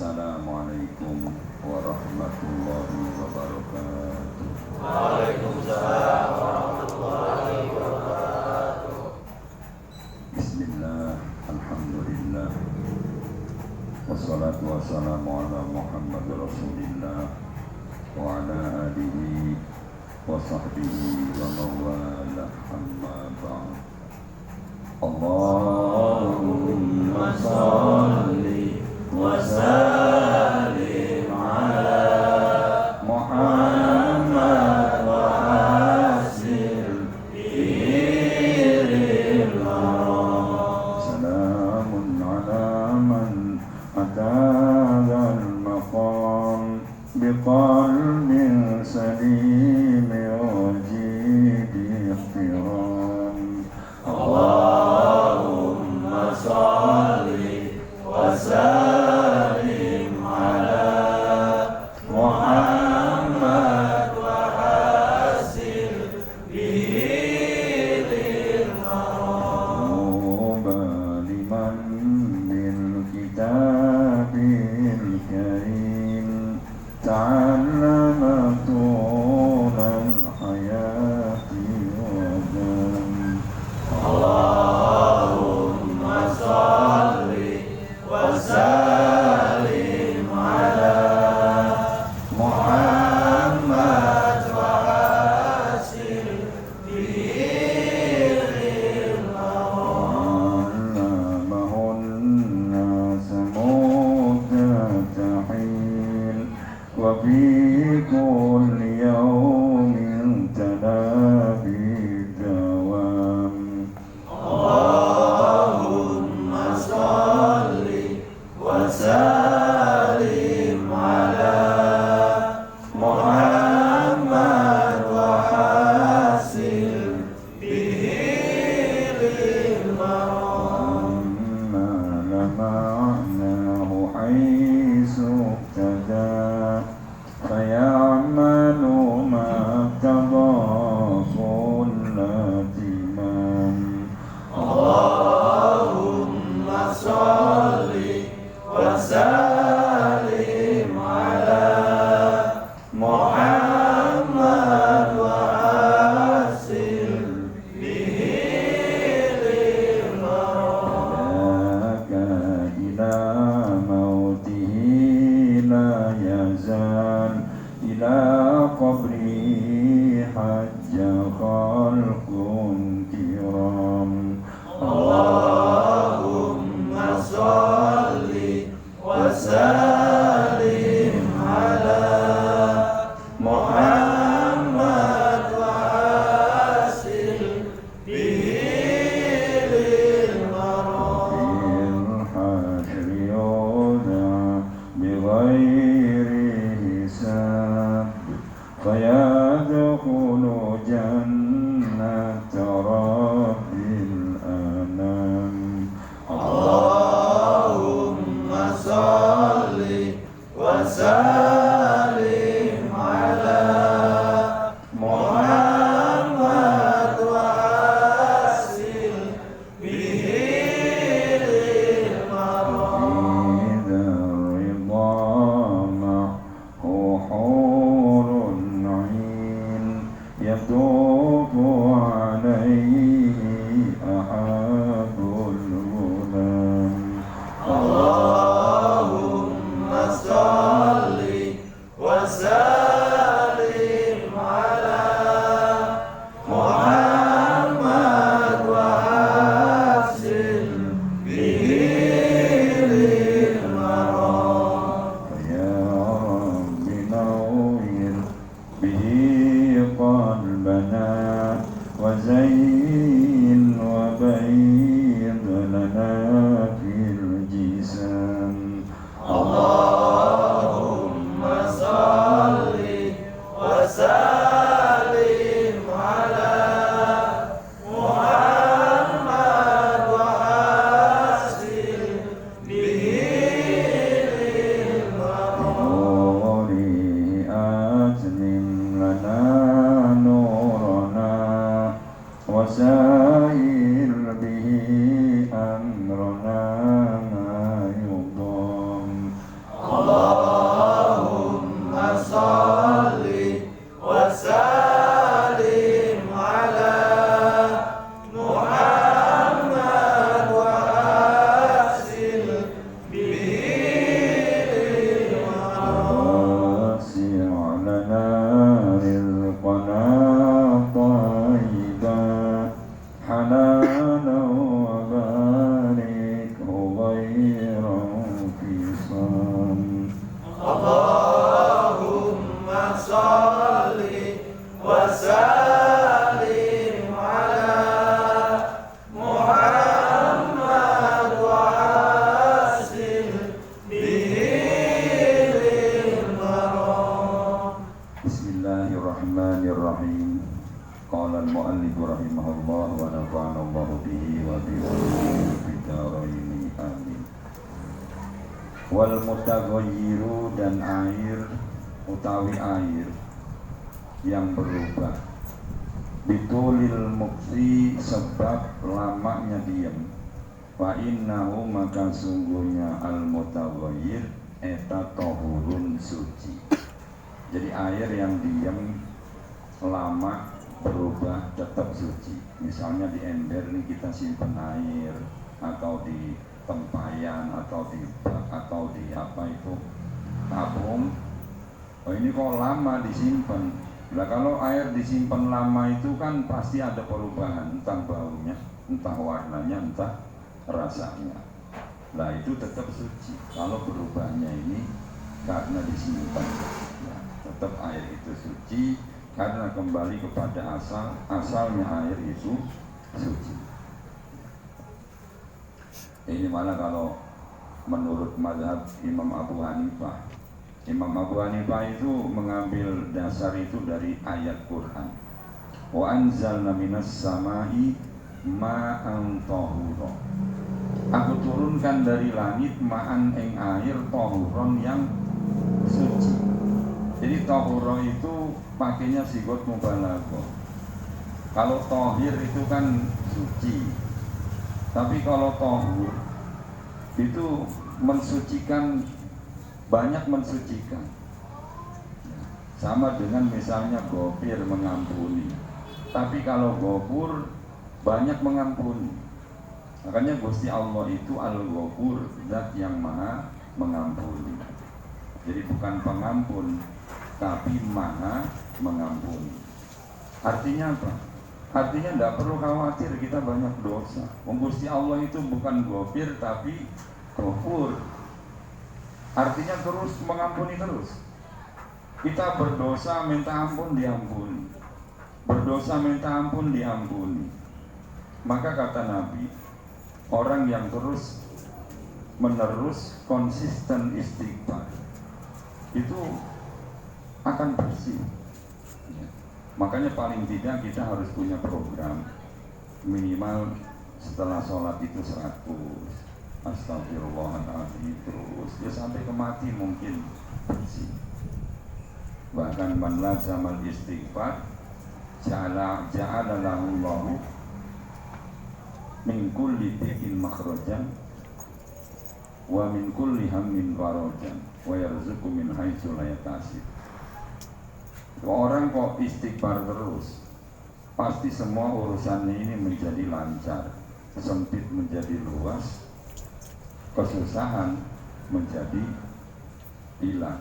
Assalamualaikum warahmatullahi wabarakatuh. Waalaikumsalam warahmatullahi wabarakatuh. Bismillah, alhamdulillah, wassalatu wassalamu ala Muhammad Rasulillah wa ala alihi wa sahbihi wa mawala, amma ba'd. Allahumma salli wa sallim ala Muhammad wa hasil biril maram. Salamun ala man atadal maqam biqalbin salim wajib ihtiram. Allahumma salli wa sallim ala Muhammad wa hasil biril maram. Liman bil kitabil karim ta'allama tulal hayati wa dam. Allahumma salli wa sallim ala Muhammad wa hasil biril maram. Allamahun nasa mutatahil wa fi kulli yawmin tanabi dawam. Allahumma salli wa sallim ala Muhammad wa hasil biril maram. Lama'nahu haythu ibtada faya'malu ma qada sunnatiman. Allahumma salli wa sallim ala Muhammad wa hasil biril maram. Ila mautihi la yazal ila qabri hajja khalqun kiram. Allahumma salli wa sallim ala Muhammad wa hasil biril maram. Fil hashri yudha bighairi hisab fayadkhulu jannata rabbil anam. Allahumma salli wa sallim ala Muhammad wa hasil biril maram. Idza ridha ma'hu hurun 'ain yatufu 'alayhi ahabul ghulam. Allahumma salli wa sallim ala Muhammad wa hasil biril maram. Ya Rabbi nawwir bihi qalbana wa zayyin wa bayyid lana fil jisam. Allahumma salli wa sallim ala Muhammad wa hasil biril maram. Atmim lana nurana wa sa'il bihi amrana ma yudam. Wal mutaghayyiru, dan air utawi air yang berubah, bitulil muksi, sebab lamanya diam. Fa innahu, maka sungguhnya al mutaghayyir eta tahurun, suci. Jadi air yang diam lama berubah tetap suci. Misalnya di ember nih kita simpan air, atau di tempayan, atau di bak, atau di apa itu tabung. Oh, ini kok lama disimpan. Nah, kalau air disimpan lama itu kan pasti ada perubahan, entah baunya, entah warnanya, entah rasanya. Nah, itu tetap suci. Kalau berubahnya ini karena disimpan, ya, tetap air itu suci karena kembali kepada asalnya air itu suci. Ini malah kalau menurut mazhab Imam Abu Hanifah. Imam Abu Hanifah itu mengambil dasar itu dari ayat Quran. Wa anzalna minas samai ma'an tahura. Aku turunkan dari langit ma'an ing air tahuron, yang suci. Jadi tahura itu pakainya sigot mubalaghah. Kalau tahir itu kan suci. Tapi kalau tahur itu mensucikan, banyak mensucikan. Sama dengan misalnya gofir, mengampuni. Tapi kalau gofur banyak mengampuni. Makanya Gusti Allah itu Al-Ghafur, zat yang maha mengampuni. Jadi bukan pengampun, tapi maha mengampuni. Artinya apa? Artinya tidak perlu khawatir kita banyak dosa. Gusti Allah itu bukan Ghafir tapi Ghafur. Artinya terus mengampuni terus. Kita berdosa minta ampun diampuni, berdosa minta ampun diampuni. Maka kata Nabi, orang yang terus menerus konsisten istighfar itu akan bersih. Makanya paling tidak kita harus punya program, minimal setelah sholat itu 100 astagfirullahaladzim terus, ya sampai ke mati mungkin bersih. Bahkan man lazamal istighfar ja'ala lahu Allahu min kulli dhiqin makhrajan wa min kulli hammin farajan wa yarzuqu min haitsu la yahtasib. Orang kok istighfar terus, pasti semua urusannya ini menjadi lancar, sempit menjadi luas, kesusahan menjadi hilang,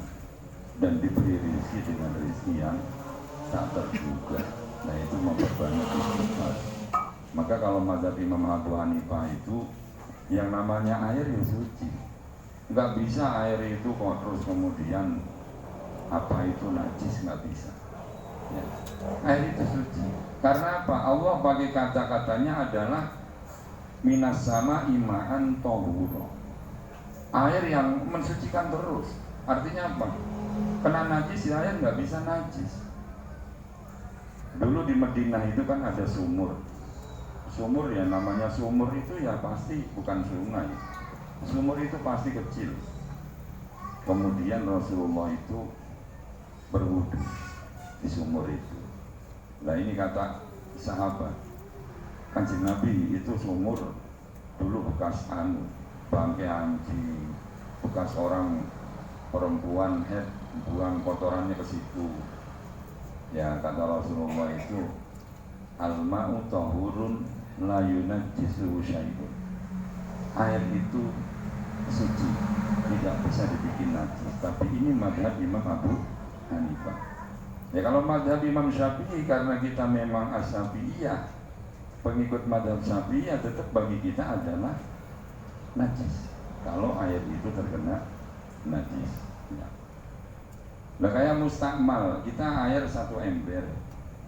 dan diberi rezeki dengan rezeki yang tak terduga. Nah, itu memperbanyak istighfar. Maka kalau mazhab Imam Abu Hanifah itu yang namanya air ya suci. Nggak bisa air itu kok terus kemudian apa itu najis, nggak bisa. Ya. Air itu suci. Karena apa? Allah pakai kata-katanya adalah minas sama imaan tohuro. Air yang mensucikan terus. Artinya apa? Kena najis ya air nggak bisa najis. Dulu di Madinah itu kan ada sumur. Sumur ya namanya sumur itu ya pasti bukan sungai. Sumur itu pasti kecil. Kemudian Rasulullah itu berwudu di sumur itu. Nah ini kata sahabat, Kanjeng Nabi itu sumur dulu bekas bangkai anjing, bekas orang perempuan buang kotorannya ke situ. Ya kata Rasulullah itu al-ma'u tahurun la yunajjisuhu syai'un. Air itu suci, tidak bisa dibikin najis. Tapi ini mazhab Imam Abu Hanifah. Ya kalau mazhab Imam Syafi'i, karena kita memang as-Syafi'iyah, pengikut mazhab Syafi'iyah, tetap bagi kita adalah najis kalau air itu terkena najis. Ya. Nah kayak mustakmal, kita air 1 ember,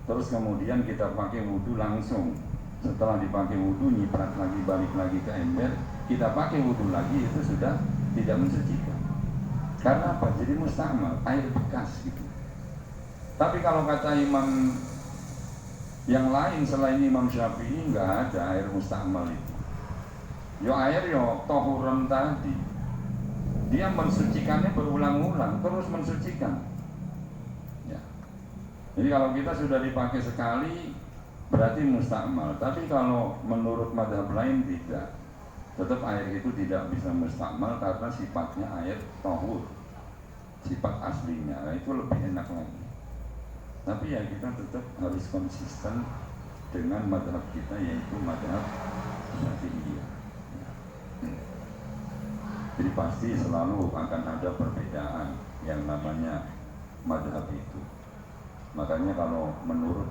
terus kemudian kita pakai wudhu langsung. Setelah dipakai wudhu, nyiprat lagi, balik lagi ke ember, kita pakai wudhu lagi, itu sudah tidak mensucikan. Karena apa? Jadi mustakmal, air bekas gitu. Tapi kalau kata imam yang lain selain Imam Syafi'i, nggak ada air mustakmal itu. Yo air yo tohuron tadi. dia mensucikannya berulang-ulang, terus mensucikan. Ya. Jadi kalau kita sudah dipakai sekali berarti mustakmal. Tapi kalau menurut mazhab lain tidak. Tetap air itu tidak bisa mustakmal karena sifatnya air tahur, sifat aslinya. Nah, itu lebih enak lagi. Tapi ya kita tetap harus konsisten dengan mazhab kita, yaitu mazhab Syafi'iyah. Jadi pasti selalu akan ada perbedaan yang namanya mazhab itu. Makanya kalau menurut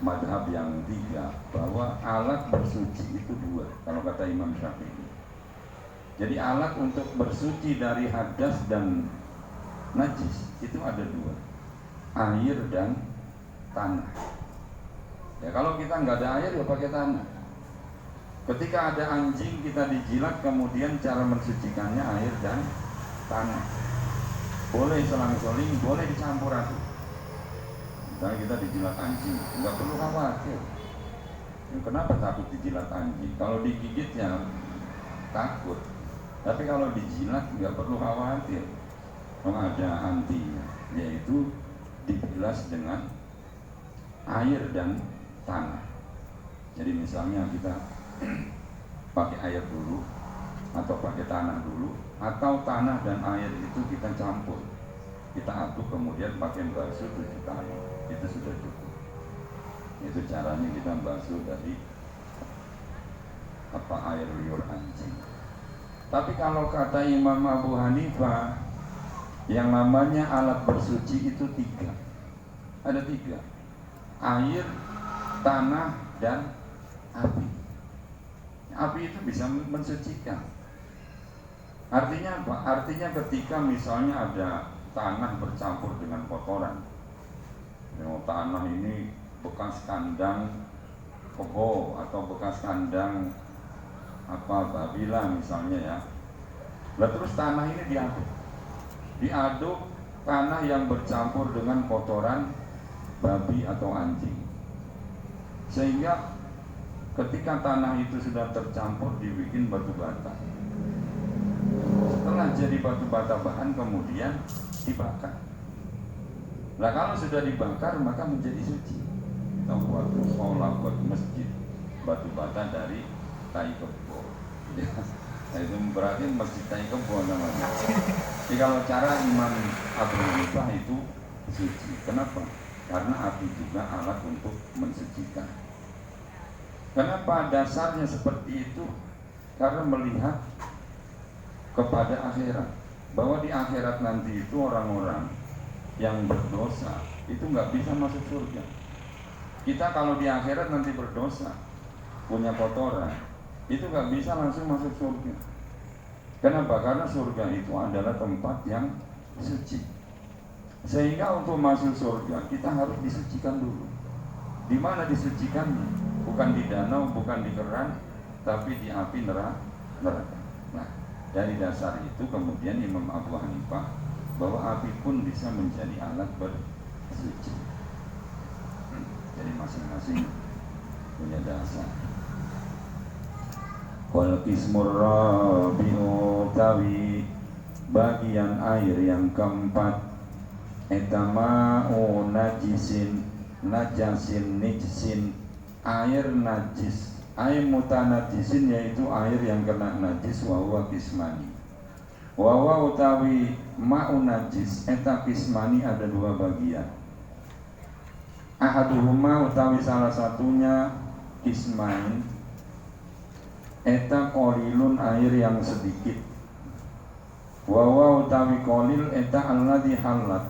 mazhab yang tiga, bahwa alat bersuci itu dua, kalau kata Imam Syafi'i. Jadi alat untuk bersuci dari hadas dan najis itu ada dua, air dan tanah. Ya kalau kita nggak ada air ya pakai tanah. Ketika ada anjing kita dijilat, kemudian cara mensucikannya air dan tanah. Boleh selang-seling, boleh dicampur aduk. Misalnya kita dijilat anjing, nggak perlu khawatir. Kenapa takut dijilat anjing? Kalau digigit ya takut. Tapi kalau dijilat nggak perlu khawatir. Kalau ada antinya, yaitu dibilas dengan air dan tanah. Jadi misalnya kita pakai air dulu, atau pakai tanah dulu, atau tanah dan air itu kita campur, kita aduk, kemudian pakai basuh 7 kali, itu sudah cukup. Itu caranya kita basuh dari air liur anjing. Tapi kalau kata Imam Abu Hanifah, yang namanya alat bersuci itu 3. Ada 3: air, tanah, dan api. Api itu bisa mensucikan. Artinya apa? Artinya ketika misalnya ada tanah bercampur dengan kotoran. Tanah ini bekas kandang kebo atau bekas kandang babila misalnya ya. Lalu terus tanah ini diaduk tanah yang bercampur dengan kotoran babi atau anjing. Sehingga ketika tanah itu sudah tercampur dibikin batu bata. Setelah jadi batu bata bahan kemudian dibakar. Nah kalau sudah dibakar maka menjadi suci. Kita buat sholat, buat masjid, batu bata dari tai kebo. Nah, itu berarti masjid tai kebo namanya. Jadi kalau cara Imam Abu Hanifah itu suci. Kenapa? Karena api juga alat untuk mensucikan. Kenapa dasarnya seperti itu? Karena melihat kepada akhirat, bahwa di akhirat nanti itu orang-orang yang berdosa itu nggak bisa masuk surga. Kita kalau di akhirat nanti berdosa, punya kotoran, itu nggak bisa langsung masuk surga. Kenapa? Karena surga itu adalah tempat yang suci. Sehingga untuk masuk surga kita harus disucikan dulu. Di mana disucikannya? Bukan di danau, bukan di keran, tapi di api neraka. Nah, dari dasar itu kemudian Imam Abu Hanifah bahwa api pun bisa menjadi alat bersuci. Jadi masing-masing punya dasar. Wal qismur rabi'u tawi, bagian air yang keempat, etama'u najisin, najasin nijsin, air najis, air mutanajisin, yaitu air yang kena najis, wawa kismani. Wawa utawi ma'u najis, eta kismani ada 2 bagian. Ahaduhuma utawi salah satunya kismain, eta kolilun, air yang sedikit. Wawa utawi kolil, eta alladhi halat.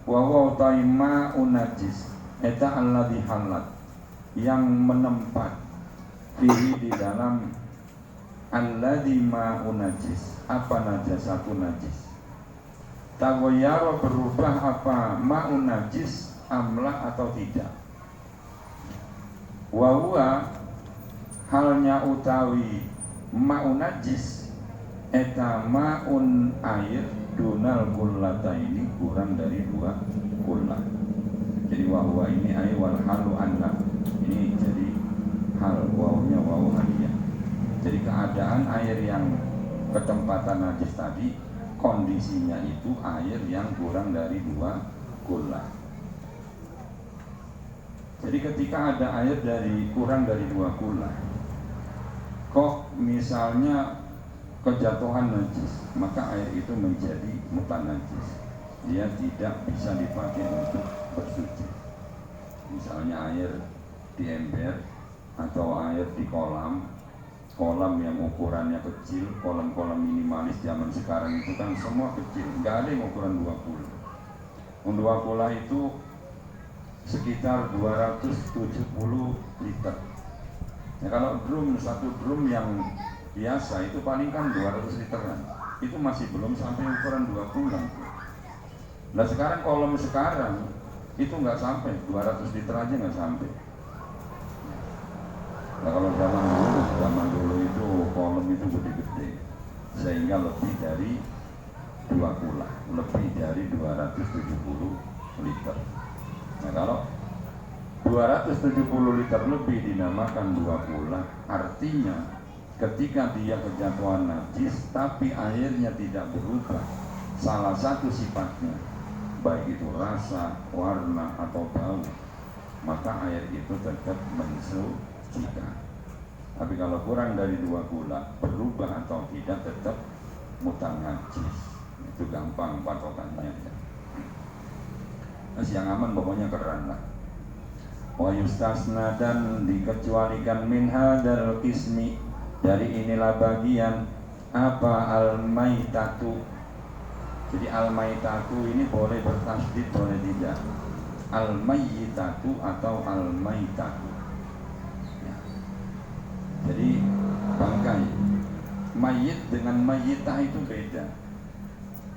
Wawa utawi ma'u najis, eta alladhi halat, yang menempat fihi di dalam alladhi ma'un najis, apa najasatu najis. Tagoyaro berubah apa ma'un najis, amlah atau tidak. Wahuwa halnya utawi ma'un najis, eta ma'un air, dunal kullata ini kurang dari 2 kullat. Jadi wahuwa ini air, wal halu anna ini jadi hal, wawunya wawu haliyah. Jadi keadaan air yang ketempatan najis tadi kondisinya itu air yang kurang dari 2 kula. Jadi ketika ada air kurang dari 2 kula, kok misalnya kejatuhan najis, maka air itu menjadi mutanajis. Dia tidak bisa dipakai untuk bersuci. Misalnya air di ember atau air di kolam yang ukurannya kecil, kolam-kolam minimalis zaman sekarang itu kan semua kecil, nggak ada yang ukuran 2 kula. 2 kula itu sekitar 270 liter. Ya, kalau satu drum yang biasa itu paling kan 200 literan, itu masih belum sampai ukuran 2 kula. Nah sekarang kolam sekarang itu nggak sampai 200 liter aja nggak sampai. Nah kalau zaman dulu itu kolam itu gede-gede, sehingga lebih dari 2 kula, lebih dari 270 liter. Nah kalau 270 liter lebih dinamakan 2 kula, artinya ketika dia kejatuhan najis tapi airnya tidak berubah salah satu sifatnya, baik itu rasa, warna atau bau, maka air itu tetap mensucikan. Tapi kalau kurang dari 2 kula, berubah atau tidak, tetap mutanajis. Itu gampang patokannya. Nah, yang aman pokoknya keren lah. Wa yustasna, dan dikecualikan min hadzal qismi, dari inilah bagian apa, al-maitatu. Jadi al-maitatu ini boleh bertasydid boleh tidak, al-maitatu atau al-maitatu ya. Jadi bangkai, mayit dengan mayitah itu beda.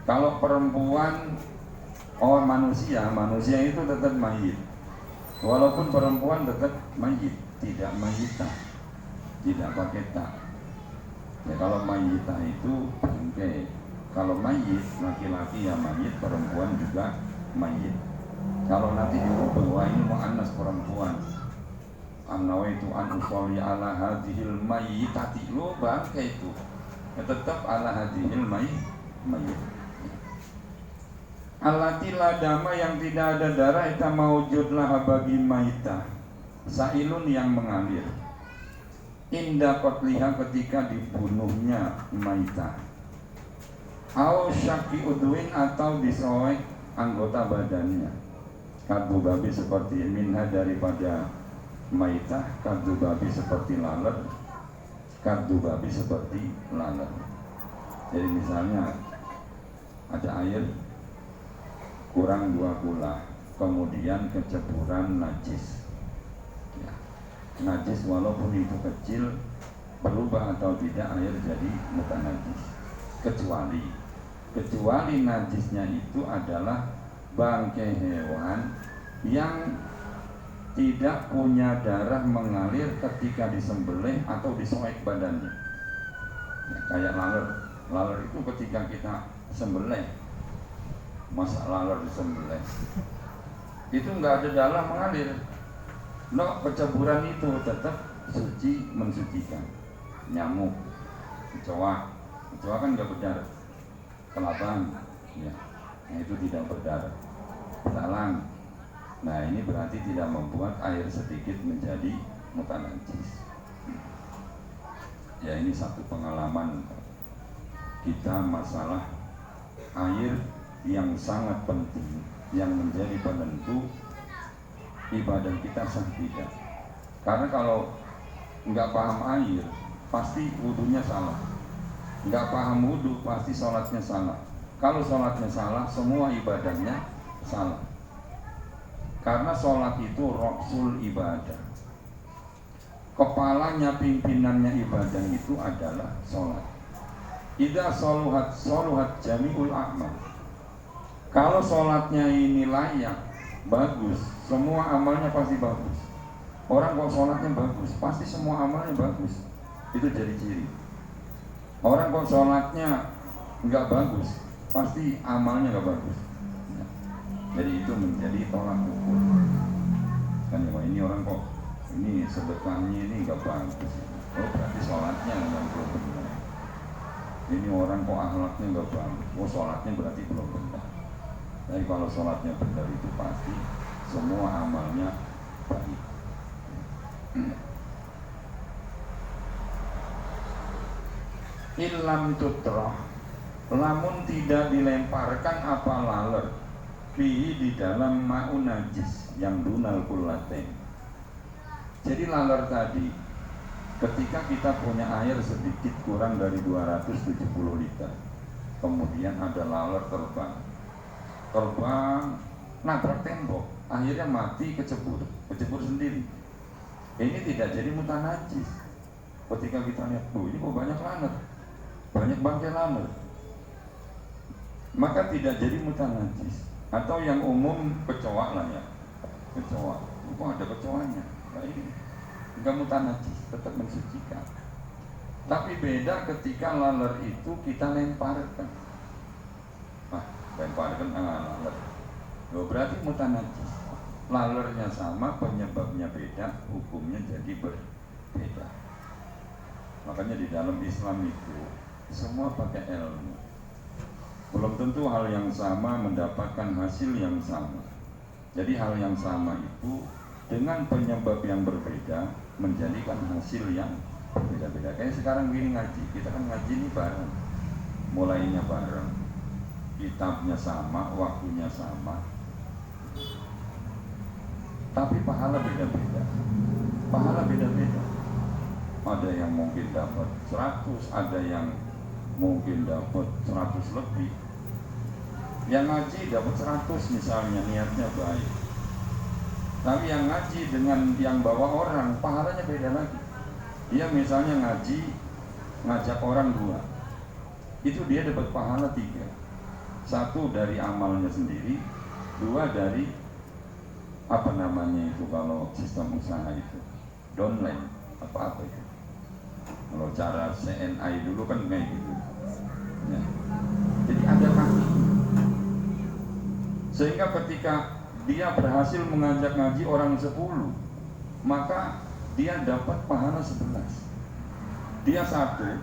Kalau perempuan, manusia itu tetap mayit. Walaupun perempuan tetap mayit, tidak mayitah, tidak pakai tak. Ya kalau mayitah itu bangkai. Kalau mayit laki-laki ya mayit, perempuan juga mayit. Kalau nanti dirubah, wah ini mu'annas perempuan, an-nawaitu an usolli ala hadhil mayyitati, lo bangkai itu ya tetap ala hadhil mayyit. Allati la dama, yang tidak ada darah, itu maujudlah bagi maitah, sailun yang mengalir, inda qatliha, ketika dibunuhnya maitah, au syaki udwin, atau disoek anggota badannya, kadu babi seperti minha, daripada maitah, kadu babi seperti lalat, kadu babi seperti lalat. Jadi misalnya ada air kurang 2 kula, kemudian keceburan najis ya. Najis walaupun itu kecil, berubah atau tidak air jadi mutanajis, kecuali najisnya itu adalah bangkai hewan yang tidak punya darah mengalir ketika disembelih atau disoek badannya ya, kayak laler itu ketika kita sembelih, masa laler disembelih itu nggak ada darah mengalir, keceburan itu tetap suci, mensucikan. Nyamuk, kecoa kan nggak berdarah, kelabang ya, nah itu tidak berdarah, belalang, nah ini berarti tidak membuat air sedikit menjadi mutanajis ya. Ini satu pengalaman kita masalah air yang sangat penting, yang menjadi penentu ibadah kita sah tidak. Karena kalau nggak paham air, pasti wudunya salah. Nggak paham wudu, pasti sholatnya salah. Kalau sholatnya salah, semua ibadahnya salah. Karena sholat itu rasul ibadah, kepalanya, pimpinannya ibadah itu adalah sholat. Idza sholuhat jami'ul a'mal. Kalau sholatnya ini layak, bagus, semua amalnya pasti bagus. Orang kok sholatnya bagus, pasti semua amalnya bagus. Itu jadi ciri. Orang kok sholatnya nggak bagus, pasti amalnya nggak bagus. Jadi itu menjadi tolak ukur. Kan ya, ini orang kok ini sedekahnya ini nggak bagus. Oh berarti sholatnya nggak benar. ini orang kok akhlaknya nggak bagus, oh sholatnya berarti belum benar. Tapi kalau sholatnya benar itu pasti semua amalnya baik. Ilam tutrah, lamun tidak dilemparkan apa laler fihi di dalam ma'un najis yang dunal kullatain. Jadi laler tadi, ketika kita punya air sedikit kurang dari 270 liter, kemudian ada laler terbang nabrak tembok, akhirnya mati, kecebur sendiri. Ini tidak jadi mutanajis. Ketika kita lihat, ini kok banyak laler, banyak bangkai laler, maka tidak jadi mutanajis. Atau yang umum kecoa lah ya, kecoa, kok ada kecoanya, nah ini enggak mutanajis, tetap mensucikan. Tapi beda ketika laler itu kita lemparkan, lemparkan laler, berarti mutanajis. Lalernya sama, penyebabnya beda, hukumnya jadi berbeda. Makanya di dalam Islam itu semua pakai ilmu. Belum tentu hal yang sama mendapatkan hasil yang sama. Jadi hal yang sama itu dengan penyebab yang berbeda menjadikan hasil yang berbeda-beda. Kayak sekarang gini ngaji, kita kan ngaji ini bareng, mulainya bareng, kitabnya sama, waktunya sama, tapi pahala beda-beda. Pahala beda-beda. Ada yang mungkin dapat 100, ada yang mungkin dapat 100 lebih. Yang ngaji dapat 100 misalnya, niatnya baik. Tapi yang ngaji dengan yang bawa orang, pahalanya beda lagi. Dia misalnya ngaji, ngajak orang 2, itu dia dapat pahala 3. 1 dari amalnya sendiri, 2 dari apa namanya itu kalau sistem usaha itu, downline, apa itu. Kalau cara CNI dulu kan kayak gitu ya. Jadi ada kaki, sehingga ketika dia berhasil mengajak ngaji orang 10, maka dia dapat pahala 11. Dia 1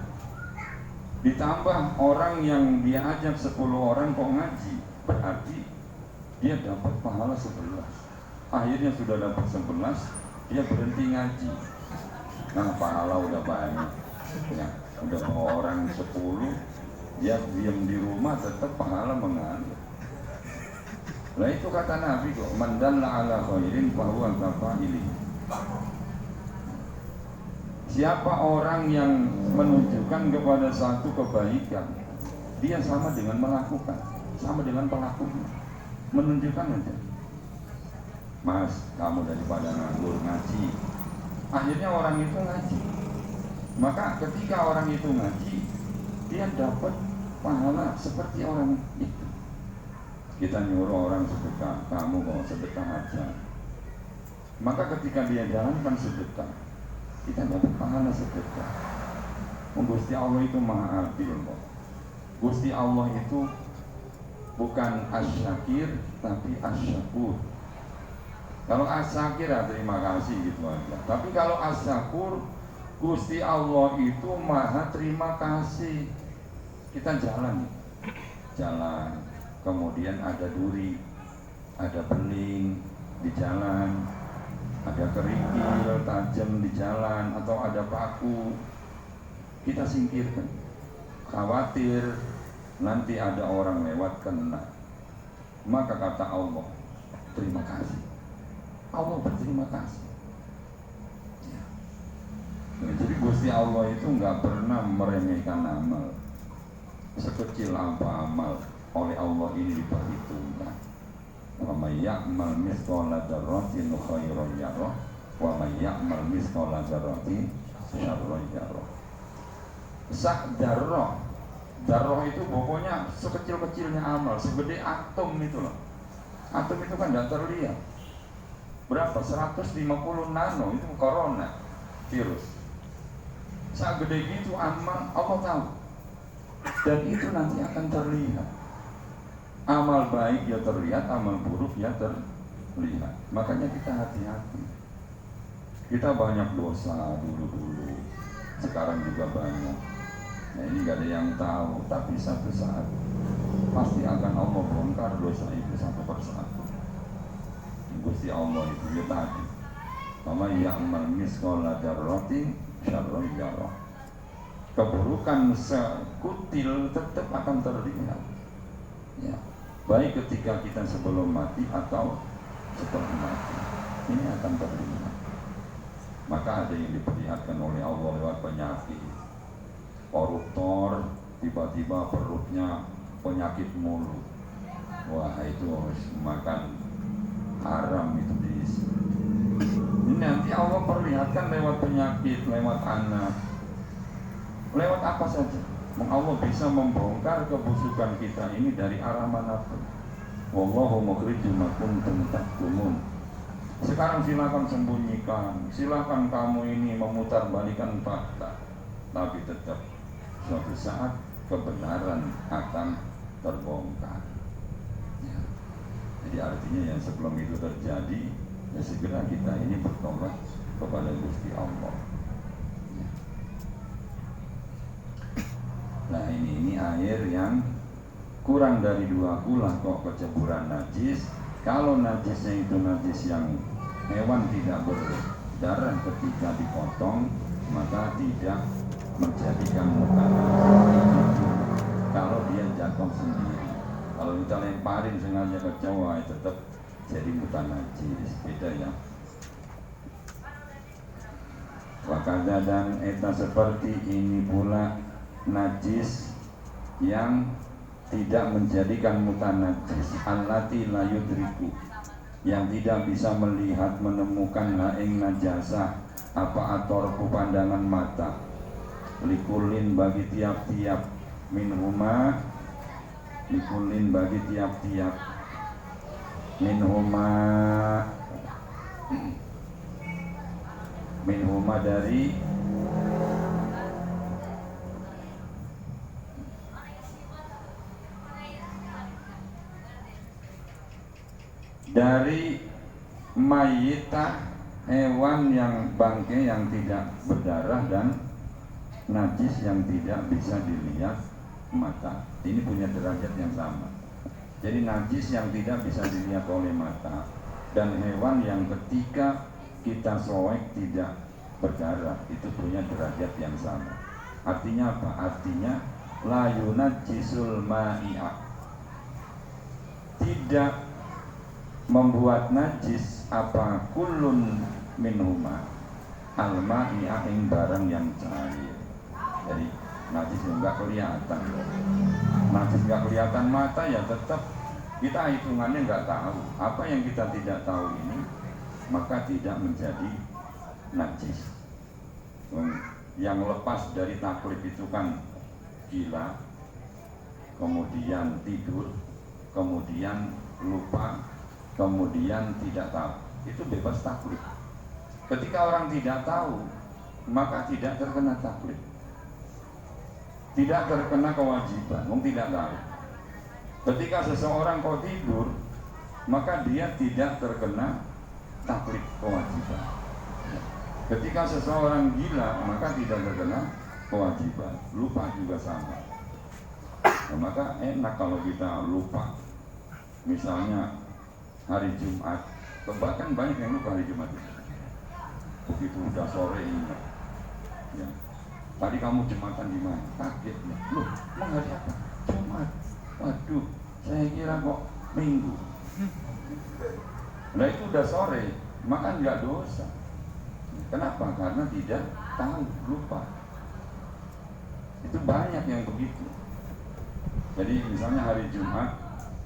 ditambah orang yang dia ajak 10 orang kok ngaji, berarti dia dapat pahala 11. Akhirnya sudah dapat 11, dia berhenti ngaji. Nah, pahala udah banyak ya, udah bawa orang 10, dia diam di rumah tetap pahala mengalir. Nah itu kata Nabi kok, man dalla ala khairin fahuwa kafa'ili. Siapa orang yang menunjukkan kepada satu kebaikan, dia sama dengan melakukan, sama dengan pelakunya. Menunjukkan aja, Mas, kamu daripada nganggur ngaji. Akhirnya orang itu ngaji. Maka ketika orang itu ngaji, dia dapat pahala seperti orang itu. Kita nyuruh orang sedekah, kamu mau sedekah aja. Maka ketika dia jalankan sedekah, kita dapat pahala sedekah. Gusti Allah itu maha adil kok. Gusti Allah itu bukan as-syakir, tapi as-syakur. Kalau as-syakir ya terima kasih gitu aja. Tapi kalau as-syakur, Gusti Allah itu maha terima kasih. Kita jalan, kemudian ada duri, ada beling di jalan, ada kerikil tajam di jalan, atau ada paku, kita singkirkan. Khawatir nanti ada orang lewat kena, maka kata Allah, terima kasih. Allah berterima kasih. Ya, jadi Gusti Allah itu nggak pernah meremehkan amal. Sekecil apa amal, oleh Allah ini diperhitungkan. Wa may ya'mal mithqala dzarratin khairan yarah wa may ya'mal mithqala dzarratin syarran yarah. Sak dzarrah, dzarrah itu pokoknya sekecil-kecilnya amal, segede atom itu loh. Atom itu kan tidak terlihat. Berapa? 150 nano, itu corona virus. Sak gede gitu amal, Allah tahu. Dan itu nanti akan terlihat. Amal baik ya terlihat, amal buruk ya terlihat. Makanya kita hati-hati. Kita banyak dosa dulu-dulu, sekarang juga banyak. Nah ini nggak ada yang tahu, tapi satu saat pasti akan Allah bongkar dosa itu satu persatu. Gusti Allah itu ya tadi, Faman ya'mal misqala dzarratin syarran yarah. Keburukan sekutil tetap akan terlihat. Ya, baik ketika kita sebelum mati atau setelah mati, ini akan terlihat. Maka ada yang diperlihatkan oleh Allah lewat penyakit. Koruptor tiba-tiba perutnya penyakit mulut. Wah itu makan haram itu diisi. Ini nanti Allah perlihatkan lewat penyakit, lewat anak, lewat apa saja. Allah bisa membongkar kebusukan kita ini dari arah manapun. Wallahu mukhrijum ma kuntum taktumun. Sekarang silakan sembunyikan, silakan kamu ini memutarbalikkan fakta, tapi tetap suatu saat kebenaran akan terbongkar. Ya. Jadi artinya yang sebelum itu terjadi, ya segera kita ini bertobat kepada Gusti Allah. Ya. Nah ini air yang kurang dari 2 kula kok keceburan najis. Kalau najisnya itu najis yang hewan tidak berdarah ketika dipotong, maka tidak menjadikan muka najis. Kalau dia jatuh sendiri, kalau kita lemparin sengaja ke cowok, tetap jadi muka najis. Beda ya. Wakada dan eta seperti ini pula najis yang tidak menjadikan muta najis, allati la yudriku, yang tidak bisa melihat menemukan ing najasah apa atorku pandangan mata, likulin bagi tiap-tiap minhuma, likulin bagi tiap-tiap minhuma dari mayitah hewan yang bangkai yang tidak berdarah dan najis yang tidak bisa dilihat mata. Ini punya derajat yang sama. Jadi najis yang tidak bisa dilihat oleh mata dan hewan yang ketika kita soek tidak berdarah itu punya derajat yang sama. Artinya apa? Artinya la yunajjisul ma'i'a, tidak membuat najis apa kullun minhuma al-ma'i'a ing barang yang cair. Jadi najis enggak kelihatan. Najis enggak kelihatan mata ya tetap kita hitungannya enggak tahu. Apa yang kita tidak tahu ini maka tidak menjadi najis. Yang lepas dari taklif itu kan gila, kemudian tidur, kemudian lupa, kemudian tidak tahu, itu bebas taklif. Ketika orang tidak tahu, maka tidak terkena taklif, tidak terkena kewajiban, tidak tahu. Ketika seseorang kok tidur, maka dia tidak terkena taklif kewajiban. Ketika seseorang gila, maka tidak terkena kewajiban. Lupa juga sama. Nah, maka enak kalau kita lupa. Misalnya hari Jumat, bahkan banyak yang lupa hari Jumat. Begitu udah sore ingat. Ya. Tadi kamu Jumatan di mana? Kaget ya. Loh, emang hari apa? Jumat. Waduh, saya kira kok Minggu. Nah itu udah sore, maka nggak dosa. Kenapa? Karena tidak tahu, lupa. Itu banyak yang begitu. Jadi misalnya hari Jumat,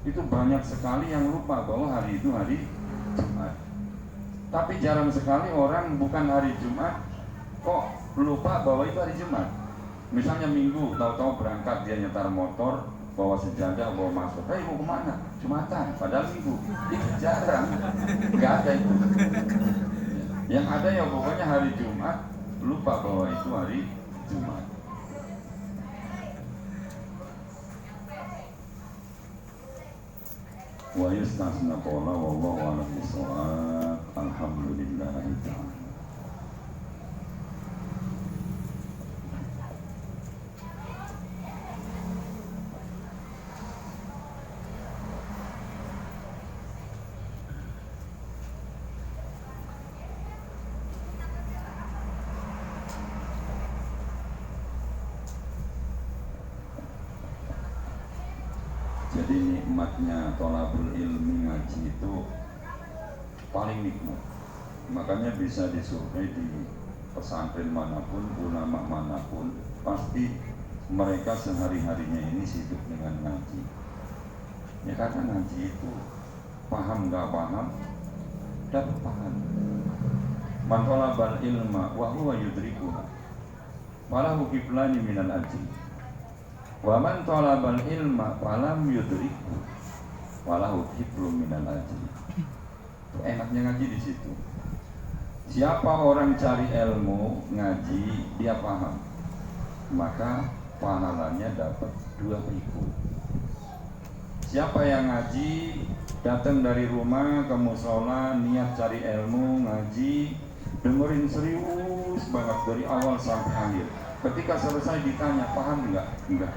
itu banyak sekali yang lupa bahwa hari itu hari Jumat. Tapi jarang sekali orang bukan hari Jumat kok lupa bahwa itu hari Jumat. Misalnya Minggu, tahu-tahu berangkat dia nyetar motor, bawa sejadah, bawa masker. Hei mau kemana? Jumatan, padahal Minggu. Itu jarang, nggak ada itu. Yang ada ya pokoknya hari Jumat, lupa bahwa itu hari Jumat. Wa yustasna qala wallahu a'lam bishawab. Alhamdulillahi ta'ala. Jadi nikmatnya thalabul ilmi, ngaji itu paling nikmat. Makanya bisa disurvei di pesantren manapun, ulama manapun, pasti mereka sehari-harinya ini sibuk dengan ngaji. Ya karena ngaji itu paham gak paham, dapat paham. Man talabal ilma wa huwa yudrikuha falahu kiflani minal ajri. Wa man talabal ilma falam yudrikhu falahu kiflun minal ajri. Enaknya ngaji di situ. Siapa orang cari ilmu, ngaji, dia paham, maka pahalanya dapat 2.000. Siapa yang ngaji, datang dari rumah ke musola, niat cari ilmu, ngaji, dengerin serius banget dari awal sampai akhir. Ketika selesai ditanya, paham enggak? Enggak.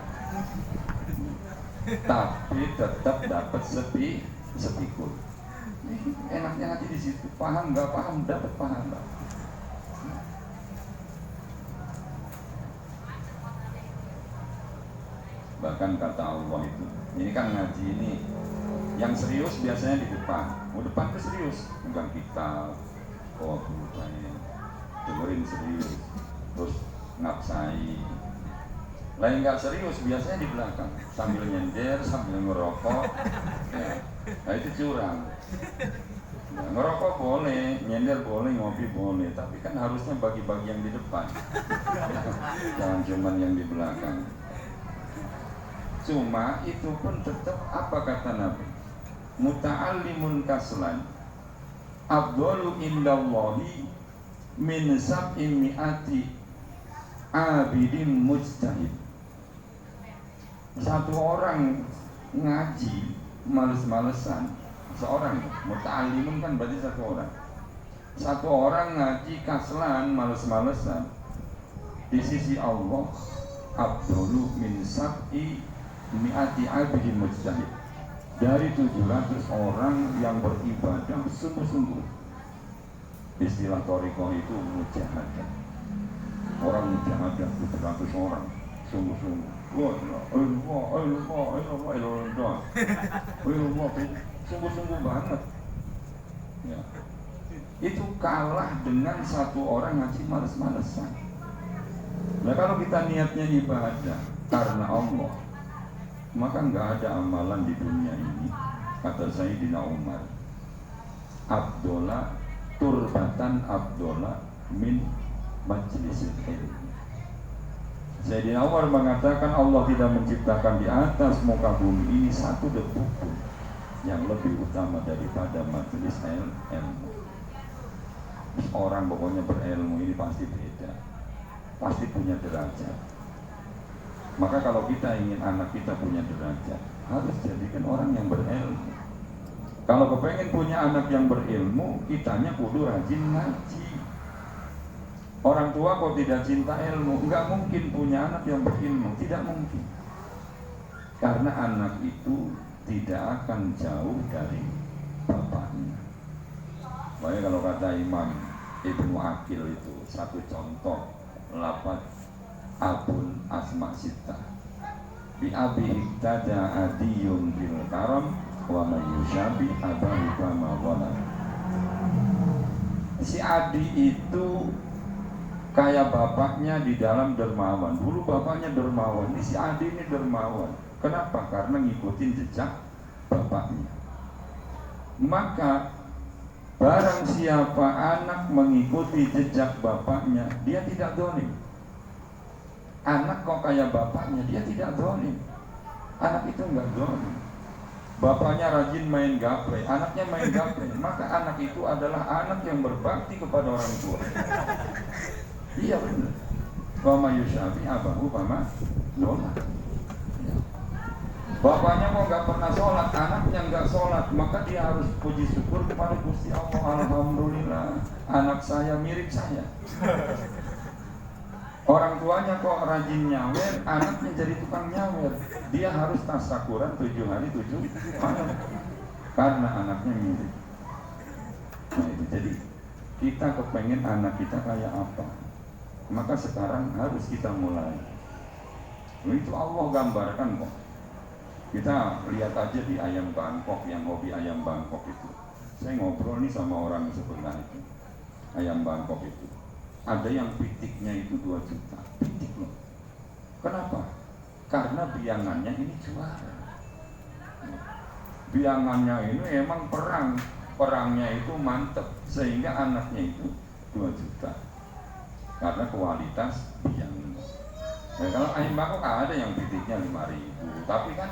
Tapi tetap dapat sepikul. Enaknya ngaji di situ. Paham enggak paham, dapat pahala. Bahkan kata Allah itu, ini kan ngaji ini yang serius biasanya di depan. Depan itu serius, pegang kitab, dengerin serius, terus ngapsai. Lain nggak serius biasanya di belakang, sambil nyender, sambil ngerokok. Ya. Nah itu curang. Ya, ngerokok boleh, nyender boleh, ngopi boleh, tapi kan harusnya bagi-bagi yang di depan. Jangan cuman yang di belakang. Cuma itu pun tetap apa kata Nabi? Muta'allimun kaslan afdalu indallahi min sab'i mi'ati abidin mujtahid. Satu orang ngaji males-malesan, seorang muta'allimun kan berarti satu orang. Satu orang ngaji kaslan, males-malesan, di sisi Allah afdalu min sab'i mi'ati abidin mujtahid, dari 700 orang yang beribadah sungguh-sungguh. Istilah thariqah itu mujahadah. Orang mujahadah 700 orang sungguh-sungguh. Sungguh-sungguh banget. Ya. Itu kalah dengan satu orang ngaji males-malesan. Nah kalau kita niatnya ibadah karena Allah, maka nggak ada amalan di dunia ini, kata Sayyidina Umar, Abdullah turbatan Abdullah min majlisil ilmi. Sayyidina Umar mengatakan Allah tidak menciptakan di atas muka bumi ini satu debu pun yang lebih utama daripada majelis ilmu. Orang pokoknya berilmu ini pasti beda, pasti punya derajat. Maka kalau kita ingin anak kita punya derajat, harus jadikan orang yang berilmu. Kalau kepengen punya anak yang berilmu, kitanya kudu rajin ngaji. Orang tua kok tidak cinta ilmu, enggak mungkin punya anak yang berilmu, tidak mungkin. Karena anak itu tidak akan jauh dari bapaknya. Makanya kalau kata Imam Ibnu Aqil itu satu contoh lafaz abun asma sita bi abi tada adiyun bil karam wa man yushabi abahu kama wala. Si Adi itu kayak bapaknya di dalam dermawan. Dulu bapaknya dermawan, ini si Adi ini dermawan. Kenapa? Karena ngikutin jejak bapaknya. Maka barang siapa anak mengikuti jejak bapaknya, dia tidak zalim. Anak kok kayak bapaknya, dia tidak zalim. Anak itu enggak zalim. Bapaknya rajin main gaple, anaknya main gaple, maka anak itu adalah anak yang berbakti kepada orang tua. Iya benar. Bama yushabi abahu bama dola. Bapaknya kok nggak pernah sholat, anaknya nggak sholat, maka dia harus puji syukur kepada Gusti Allah. Alhamdulillah, anak saya mirip saya. Orang tuanya kok rajin nyawer, anaknya jadi tukang nyawer. Dia harus tasyakuran 7 hari 7 malam karena anaknya mirip. Nah itu jadi kita kepengen anak kita kayak apa, maka sekarang harus kita mulai. Itu Allah gambarkan kok. Kita lihat aja di ayam Bangkok, yang hobi ayam Bangkok itu. Saya ngobrol nih sama orang sebelah itu, ayam Bangkok itu. Ada yang pitiknya itu 2 juta, pitik loh. Kenapa? Karena biangannya ini juara. Biangannya ini emang perangnya itu mantep, sehingga anaknya itu 2 juta. Karena kualitas biangnya. Nah, kalau ayam Bangkok ada yang pitiknya 5.000, tapi kan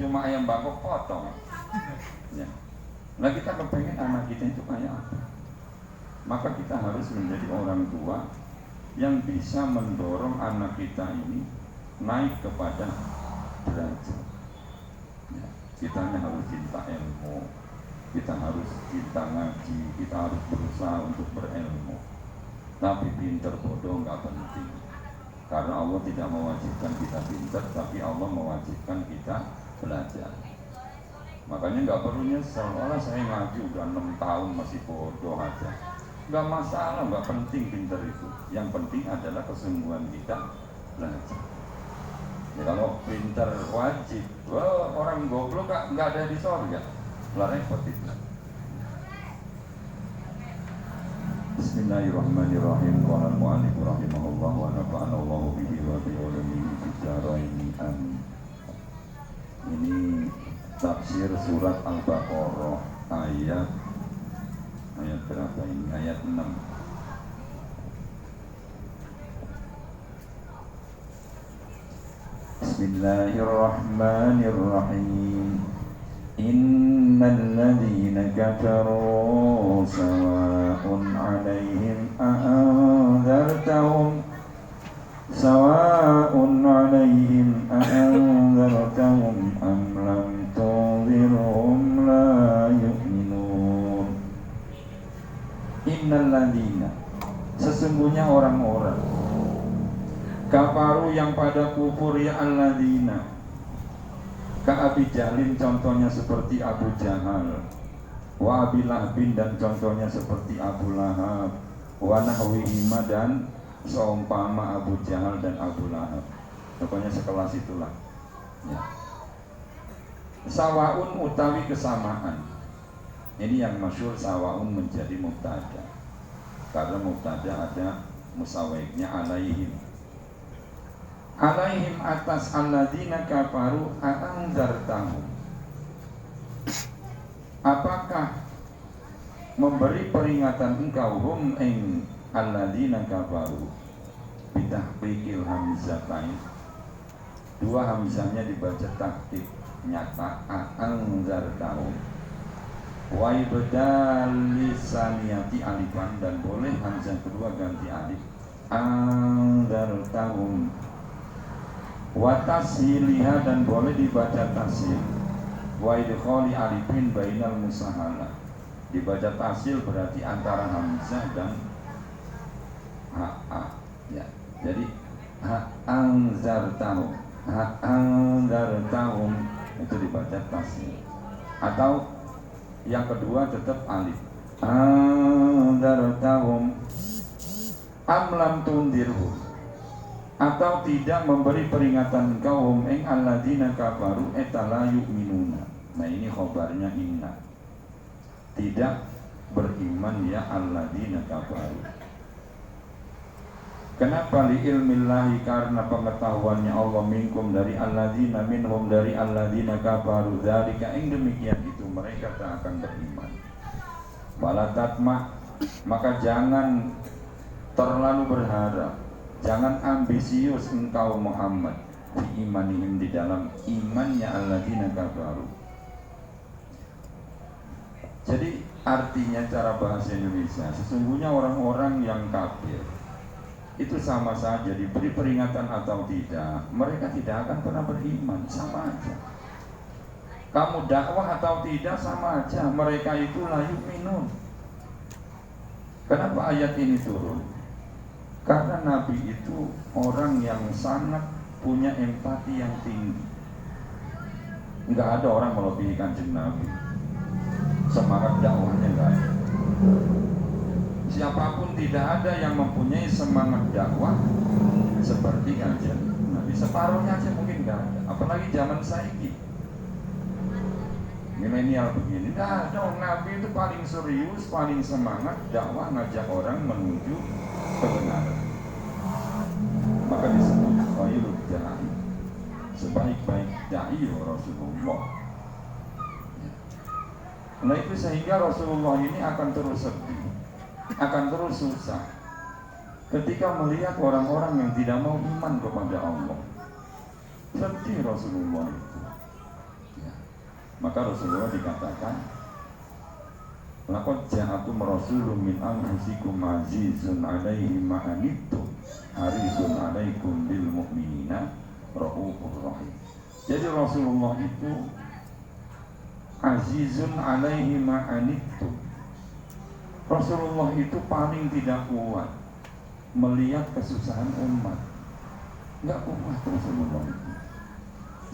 cuma ayam Bangkok potong. Ya. Nah kita kepengen anak kita itu kayak apa? Maka kita harus menjadi orang tua yang bisa mendorong anak kita ini naik kepada derajat. Ya. Kitanya harus cinta ilmu, kita harus cinta ngaji, kita harus berusaha untuk berilmu. Tapi pinter bodoh nggak penting, karena Allah tidak mewajibkan kita pinter, tapi Allah mewajibkan kita belajar. Makanya nggak perlu nyesel, malah saya ngaji udah 6 tahun masih bodoh aja. Nggak masalah, nggak penting pinter itu. Yang penting adalah kesungguhan kita belajar. Ya, kalau pinter wajib, wah, orang goblok nggak ada di sorga, lah repot itu. Bismillahirrahmanirrahim. Qala al-mu'allif rahimahullah wa nafa'ana Allahu bihi wa bi ulumihi fid dharain. Amin. Ini tafsir surat Al-Baqarah ayat berapa ini? Ayat 6. Bismillahirrahmanirrahim. Innal ladzina kafaru sawa'un 'alaihim a'anzartahum am lam tunzirhum la yu'minun. Innal ladzina, sesungguhnya orang-orang kafaru yang pada kufur, ya alladzina, ka Abi Jahlin contohnya seperti Abu Jahal, wa Abi Lahbin dan contohnya seperti Abu Lahab, wa nahwihima dan seumpama Abu Jahal dan Abu Lahab, pokoknya sekelas itulah ya. Sawaun utawi kesamaan, ini yang masyhur sawaun menjadi mubtada, karena mubtada ada musawwignya alaihim. Alaihim atas alladzina kafaru a'anzartahum, apakah memberi peringatan engkau hum ing alladzina kafaru bitahqiqil hamzatain, 2 hamzahnya dibaca tahqiq nyata, a'anzartahum, wa ibdal lisaniyati alifan, dan boleh hamzah kedua ganti alif, anzartahum, wa tashiliha, dan boleh dibaca tashil, wa idkhali alifin bainal musahala, dibaca tashil berarti antara hamzah dan ha ya. Jadi anzartahum, anzartahum itu dibaca tashil, atau yang kedua tetap alif, anzartahum am lam tundirhum, atau tidak memberi peringatan kaum ing alladzina kafaru etala yu'minuna. Nah ini khobarnya inna, tidak beriman ya alladzina kafaru. Kenapa? Li ilmillahi, karena pengetahuannya Allah, minkum dari alladzina, minhum dari alladzina kafaru, dzalika ing demikian itu mereka tak akan beriman. Wala tatma, maka jangan terlalu berharap, jangan ambisius engkau Muhammad di imanihim, di dalam imannya alladzina kafaru. Jadi artinya cara bahasa Indonesia, sesungguhnya orang-orang yang kafir itu sama saja diberi peringatan atau tidak, mereka tidak akan pernah beriman, sama aja. Kamu dakwah atau tidak sama aja, mereka itu la yu'minun. Kenapa ayat ini turun? Karena Nabi itu orang yang sangat punya empati yang tinggi. Enggak ada orang melebihi Kanjeng Nabi, semangat dakwahnya enggak ada. Siapapun tidak ada yang mempunyai semangat dakwah seperti Kanjeng Nabi. Separuhnya aja mungkin enggak ada, apalagi zaman saiki. milenial begini. Nah dong, Nabi itu paling serius, paling semangat dakwah ngajak orang menuju kebenaran. Maka disebut khairul da'i, sebaik-baik da'i Rasulullah. Nah itu sehingga Rasulullah ini akan terus sedih, akan terus susah ketika melihat orang-orang yang tidak mau iman kepada Allah. Sedih Rasulullah itu. Ya. Maka Rasulullah dikatakan, laqad ja'akum rasulun min anfusikum azizun 'alaihi ma anittum harisun 'alaikum bil mu'minina raufur rahim. Jadi Rasulullah itu azizun 'alaihi ma anittum. Rasulullah itu paling tidak kuat melihat kesusahan umat. Enggak kuat Rasulullah itu.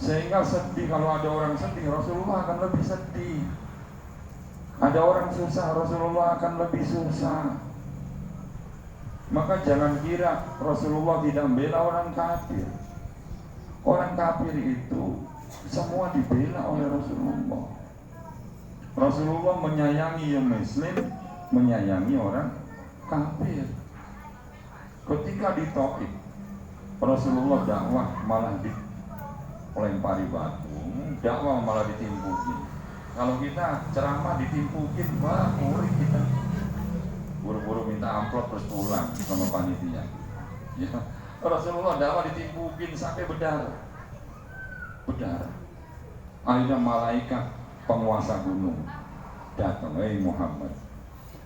Sehingga sedih, kalau ada orang sedih Rasulullah akan lebih sedih. Ada orang susah Rasulullah akan lebih susah. Maka jangan kira Rasulullah tidak membela orang kafir. Orang kafir itu semua dibela oleh Rasulullah. Rasulullah menyayangi yang muslim, menyayangi orang kafir. Ketika di Taif Rasulullah dakwah malah dilempari batu, dakwah malah ditimpukin. Kalau kita ceramah ditimpukin, wah murid kita buru-buru minta amplop terus pulang sama panitia. Ya. Rasulullah dakwah ditimpukin sampai berdarah. Akhirnya malaikat penguasa gunung datang, Muhammad,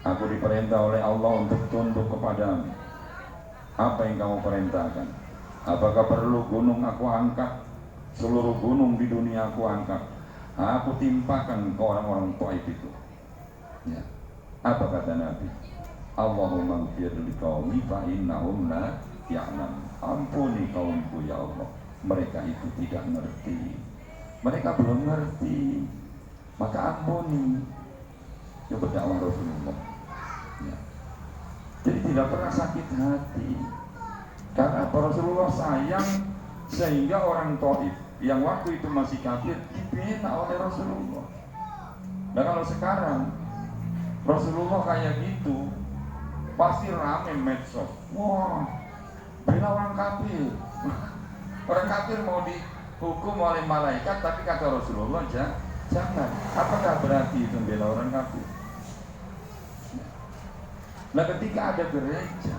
aku diperintah oleh Allah untuk tunduk kepadamu. Apa yang kamu perintahkan? Apakah perlu gunung aku angkat? Seluruh gunung di dunia aku angkat. Aku timpakan ke orang-orang Taif itu. Ya. Apa kata Nabi? Allahumma ighfir li qaumi fa innahum la ya'lamun. Ampuni kaumku ya Allah, mereka itu tidak ngerti. Mereka belum ngerti. Maka ampuni. Itu berdakwah Rasulullah. Ya. Jadi tidak pernah sakit hati. Karena Rasulullah sayang, sehingga orang Taif yang waktu itu masih kafir dibela oleh Rasulullah. Nah kalau sekarang Rasulullah kayak gitu, pasti rame medsos. Wah, bela orang kafir. Orang kafir mau dihukum oleh malaikat, tapi kata Rasulullah jangan. Apakah berarti itu bela orang kafir? Nah ketika ada gereja,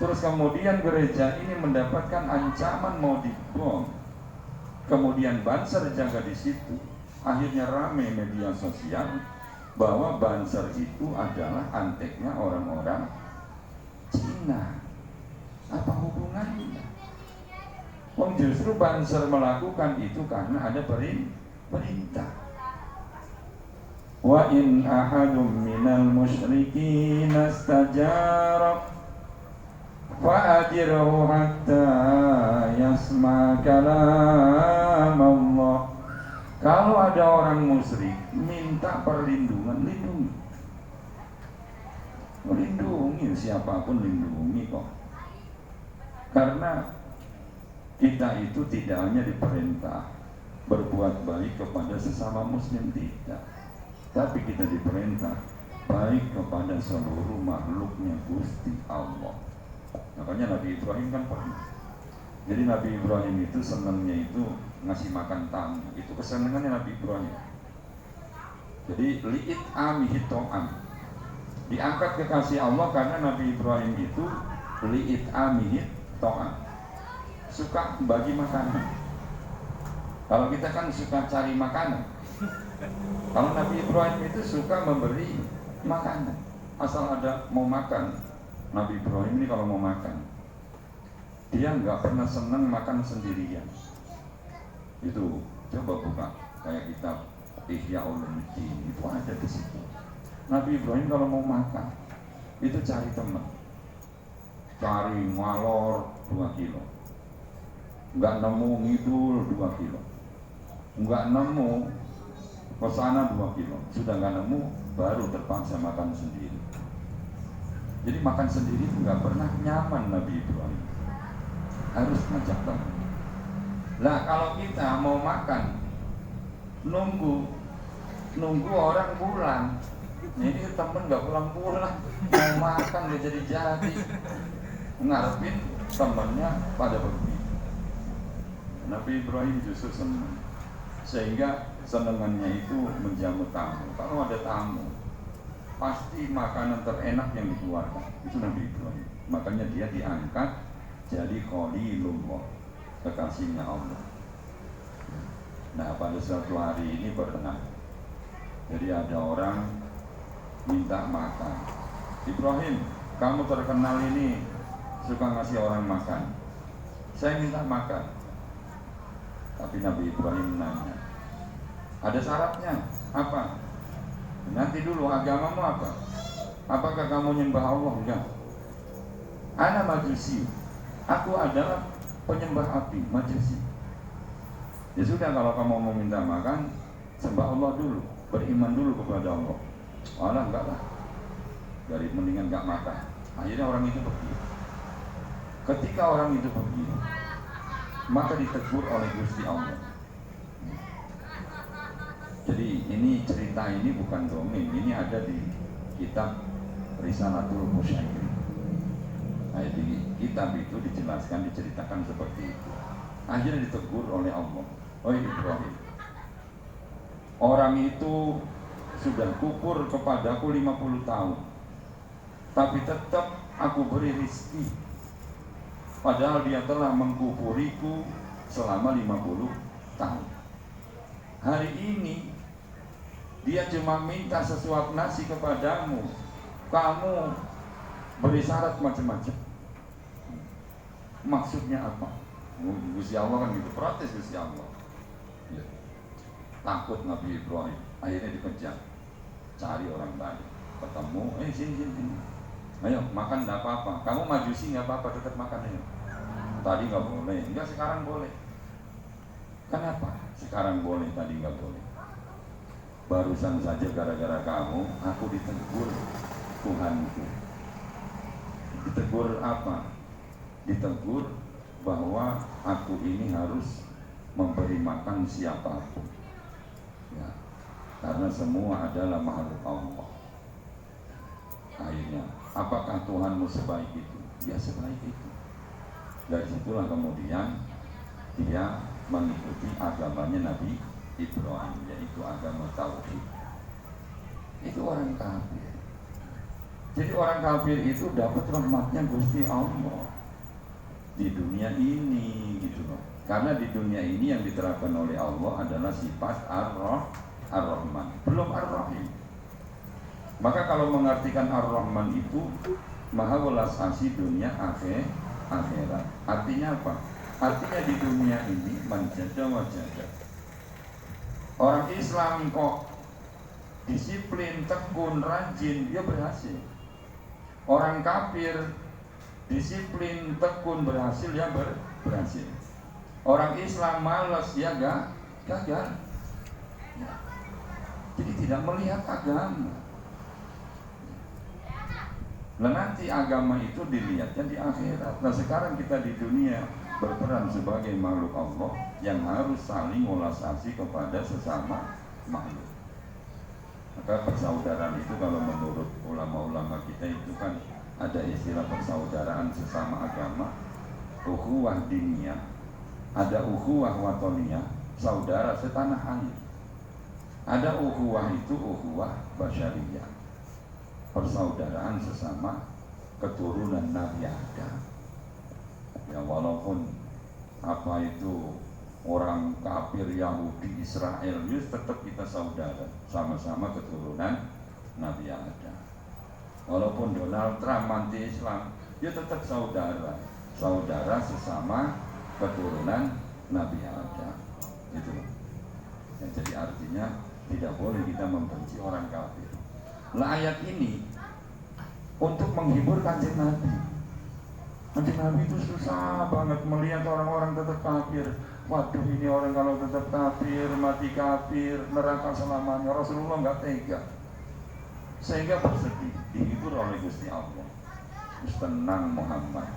terus kemudian gereja ini mendapatkan ancaman mau dibom, kemudian Banser jaga di situ, akhirnya rame media sosial bahwa Banser itu adalah anteknya orang-orang Cina. Apa hubungannya? Justru Banser melakukan itu karena ada perintah. Wa in ahadum minal musyrikin istajara fa'ajirhu hatta yasma kalam Allah. Kalau ada orang musyrik minta perlindungan, lindungi siapapun, lindungi kok. Karena kita itu tidak hanya diperintah berbuat baik kepada sesama muslim, tidak, tapi kita diperintah baik kepada seluruh makhluknya Gusti Allah. Makanya Nabi Ibrahim kan pernah. Jadi Nabi Ibrahim itu senangnya itu ngasih makan tamu. Itu kesenangannya Nabi Ibrahim. Jadi li'it amihit to'am, diangkat kekasih Allah karena Nabi Ibrahim itu li'it amihit to'am, suka bagi makanan. Kalau kita kan suka cari makanan. Kalau Nabi Ibrahim itu suka memberi makanan. Asal ada mau makan, Nabi Ibrahim ini kalau mau makan, dia nggak pernah senang makan sendirian. Itu coba buka kayak kitab Ihya Ulumuddin, itu ada di situ. Nabi Ibrahim kalau mau makan itu cari teman, cari ngalor 2 kilo, nggak nemu ngidul 2 kilo, nggak nemu kesana 2 kilo, sudah nggak nemu baru terpaksa makan sendiri. Jadi makan sendiri itu nggak pernah nyaman Nabi Ibrahim, harus ngajak teman. Lah kalau kita mau makan nunggu nunggu orang pulang. Ini temen nggak pulang-pulang, mau makan nggak jadi-jadi, ngarepin temennya pada pergi. Nabi Ibrahim justru senang, sehingga senengannya itu menjamu tamu. Kalau ada tamu, pasti makanan terenak yang dikeluarkan. Itu Nabi Ibrahim. Makanya dia diangkat jadi Khalilullah, kekasihnya Allah. Nah, pada suatu hari ini pernah, jadi ada orang minta makan. Ibrahim, kamu terkenal ini suka ngasih orang makan. Saya minta makan. Tapi Nabi Ibrahim nanya, ada syaratnya apa? Nanti dulu, agamamu apa? Apakah kamu nyembah Allah? Enggak. Ana majusi. Aku adalah penyembah api, majusi. Ya sudah, kalau kamu mau minta makan, sembah Allah dulu, beriman dulu kepada Allah. Alah, enggak lah, dari mendingan enggak makan. Akhirnya orang itu pergi. Ketika orang itu pergi, maka ditegur oleh Gusti Allah. Jadi ini cerita ini bukan dongeng, ini ada di kitab Risalatul Musyairi. Nah, di kitab itu dijelaskan, diceritakan seperti itu. Akhirnya ditegur oleh Allah. Oh Ibrahim, orang itu sudah kufur kepadaku 50 tahun, tapi tetap aku beri rizki, padahal dia telah mengkufuriku selama 50 tahun. Hari ini dia cuma minta sesuap nasi kepadamu, kamu beri syarat macam-macam. Maksudnya apa? Gusti Allah kan gitu, protes Gusti Allah. Ya. Takut Nabi Ibrahim, akhirnya dikejar, cari orang tadi, ketemu, sini. Ayo makan, enggak apa-apa. Kamu majusi enggak apa-apa, tetap makan aja. Tadi enggak boleh, enggak, sekarang boleh. Kenapa? Sekarang boleh, tadi enggak boleh. Barusan saja gara-gara kamu, aku ditegur Tuhanku. Ditegur apa? Ditegur bahwa aku ini harus memberi makan siapapun. Ya, karena semua adalah makhluk Allah. Akhirnya, apakah Tuhanmu sebaik itu? Ya sebaik itu. Dari situlah kemudian dia mengikuti agamanya Nabi Ibrahim, yaitu agama Tauhid. Itu orang kafir. Jadi orang kafir itu dapat rahmatnya Gusti Allah di dunia ini, gitu loh. Karena di dunia ini yang diterapkan oleh Allah adalah sifat Ar-Rahman, belum Ar-Rahim. Maka kalau mengartikan Ar-Rahman itu maha welas asih dunia akhirat. Artinya apa? Artinya di dunia ini manjada wajada. Orang Islam kok disiplin, tekun, rajin, dia berhasil. Orang kafir disiplin, tekun, berhasil, ya berhasil. Orang Islam malas, ya gagal. Ya. Jadi tidak melihat agama. Nah, nanti agama itu dilihatnya di akhirat. Nah, sekarang kita di dunia berperan sebagai makhluk Allah yang harus saling ulas asih kepada sesama makhluk. Maka persaudaraan itu kalau menurut ulama-ulama kita itu kan ada istilah persaudaraan sesama agama, ukhuwah diniyah, ada ukhuwah watoniyah, saudara setanah air. Ada ukhuwah itu ukhuwah basyariyah, persaudaraan sesama keturunan Nabi Adam. Ya walaupun apa itu orang kafir Yahudi Israel, tetap kita saudara, sama-sama keturunan Nabi Adam. Walaupun Donald Trump anti Islam, dia tetap saudara, saudara sesama keturunan Nabi Adam. Itu. Ya, jadi artinya tidak boleh kita membenci orang kafir. Nah, ayat ini untuk menghibur Kanjeng Nabi. Kanjeng Nabi itu susah banget melihat orang-orang tetap kafir. Waduh, ini orang kalau tetap kafir, mati kafir, neraka selamanya. Rasulullah nggak tega, sehingga bersedih, dihibur oleh Gusti Allah. Terus tenang Muhammad,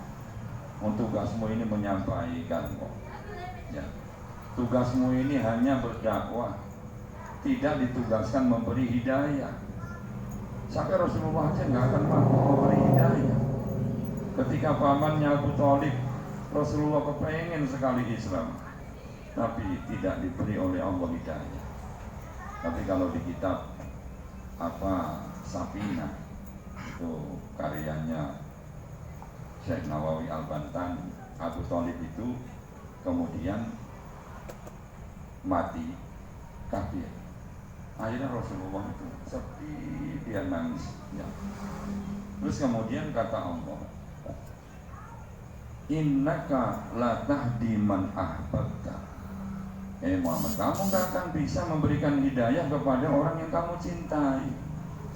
tugasmu ini menyampaikan kok. Ya, tugasmu ini hanya berdakwah. tidak ditugaskan memberi hidayah. Sampai Rasulullah aja nggak akan mampu memberi hidayah. Ketika pamannya Abu Thalib, Rasulullah kepengen sekali Islam, tapi tidak diberi oleh Allah hidayah. Tapi kalau di kitab Safinah, itu karyanya Syekh Nawawi Al-Bantani, Abu Thalib itu kemudian mati kafir. Akhirnya Rasulullah itu sepi, dia nangis ya. Terus kemudian kata Allah, innaka la tahdi man ahbabta. Muhammad, kamu gak akan bisa memberikan hidayah kepada orang yang kamu cintai.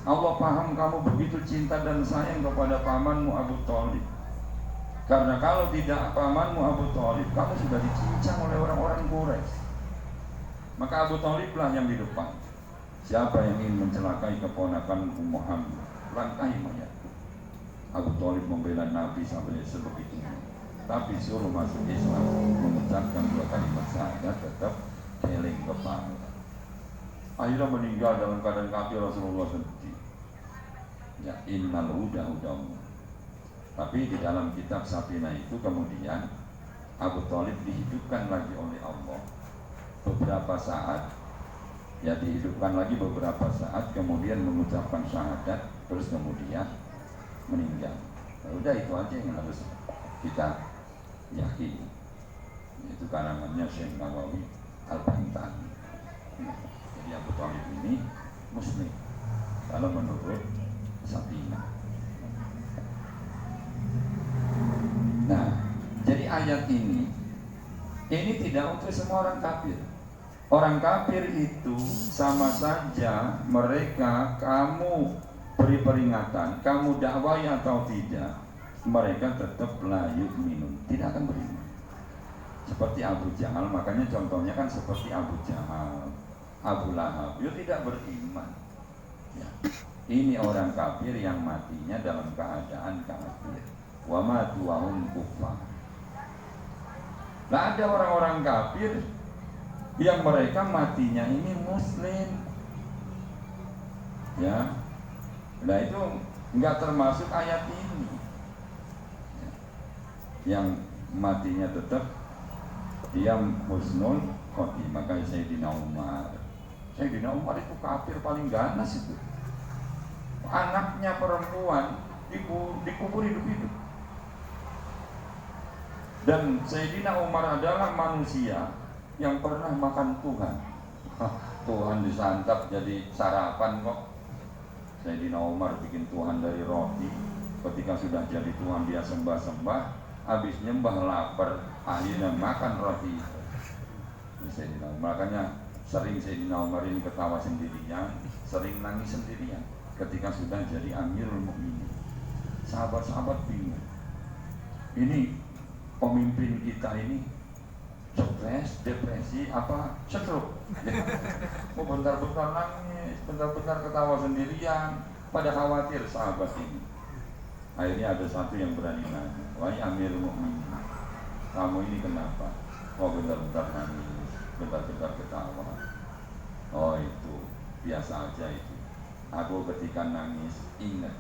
Allah paham kamu begitu cinta dan sayang kepada pamanmu Abu Thalib. Karena kalau tidak pamanmu Abu Thalib, kamu sudah dicincang oleh orang-orang Quraisy. Maka Abu Thalib lah yang di depan. Siapa yang ingin mencelakai keponakan Muhammad, langkahi mayat. Abu Thalib membela Nabi sampai sebegitunya. Tapi suruh masuk Islam, mengucapkan 2 kalimat syahadat, tetap keling kepala. Akhirnya meninggal dalam keadaan kafir. Rasulullah sedih. Ya, innal huda hudamu. Tapi di dalam kitab Safinah itu kemudian Abu Thalib dihidupkan lagi oleh Allah beberapa saat. Ya, dihidupkan lagi beberapa saat, kemudian mengucapkan syahadat, terus kemudian meninggal. Nah, udah itu aja yang harus kita yakini. Itu karangannya Syekh Nawawi Al-Bantani. Jadi Abu Thalib ini Muslim kalau menurut Safinah. Nah, jadi ayat ini tidak untuk semua orang kafir. Orang kafir itu sama saja mereka kamu beri peringatan, kamu dakwai atau tidak, mereka tetap layu minum, tidak akan beriman. Seperti Abu Jahal, makanya contohnya kan seperti Abu Jahal, Abu Lahab, dia tidak beriman. Ya. Ini orang kafir yang matinya dalam keadaan kafir. Wa matu wa hum kuffar. Nah, ada orang-orang kafir yang mereka matinya ini Muslim. Ya. Nah, itu enggak termasuk ayat ini. Ya. Yang matinya tetap dia husnul khotimah. Maka Sayyidina Umar itu kafir paling ganas itu. Anaknya perempuan dikubur hidup-hidup. Dan Sayyidina Umar adalah manusia yang pernah makan Tuhan. Tuhan disantap jadi sarapan kok. Sayyidina Umar bikin Tuhan dari roti. Ketika sudah jadi Tuhan dia sembah-sembah, habis nyembah lapar, akhirnya makan roti. Sayyidina Umar, makanya sering Sayyidina Umar ini ketawa sendirian, sering nangis sendirian ketika sudah jadi Amirul Mukminin. Sahabat-sahabat bingung. Ini pemimpin kita ini stres, depresi, apa stroke. Mau bentar-bentar nangis, bentar-bentar ketawa sendirian, pada khawatir sahabat ini. Akhirnya ada satu yang berani nanya, wahai Amirul Mukminin, kamu ini kenapa? Oh, bentar-bentar nangis, bentar-bentar ketawa. Oh, itu biasa aja itu. Aku ketika nangis ingat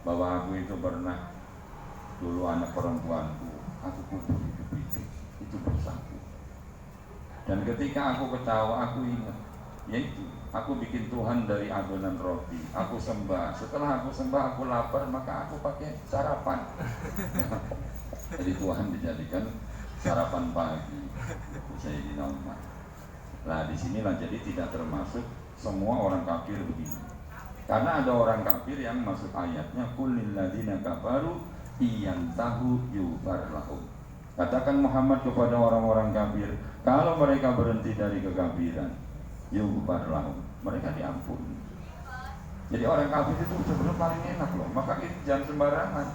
bahwa aku itu pernah dulu anak perempuanku, aku kubur hidup-hidup, itu bersatu. Dan ketika aku ketawa, aku ingat, yaitu aku bikin Tuhan dari adonan roti, aku sembah. Setelah aku sembah, aku lapar, maka aku pakai sarapan. Jadi Tuhan dijadikan sarapan pagi. Sayyidina Umar. Nah, disinilah jadi tidak termasuk semua orang kafir begini. Karena ada orang kafir yang masuk ayatnya kulil ladzina kafaru iyantahu yughfar lahum. Katakan Muhammad kepada orang-orang kafir, kalau mereka berhenti dari kekafiran, yughfar lahum, mereka diampuni. Jadi orang kafir itu sebenarnya paling enak loh. Maka jangan sembarangan.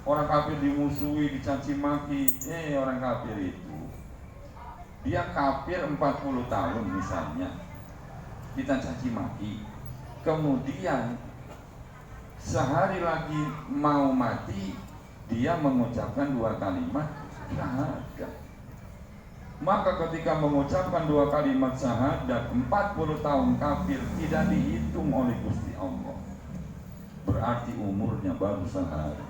Orang kafir dimusuhi, dicaci maki. Orang kafir itu dia kafir 40 tahun misalnya, kita caci maki, kemudian sehari lagi mau mati dia mengucapkan 2 kalimat syahadat. Maka ketika mengucapkan 2 kalimat syahadat 40 tahun kafir tidak dihitung oleh Gusti Allah. Berarti umurnya baru sehari.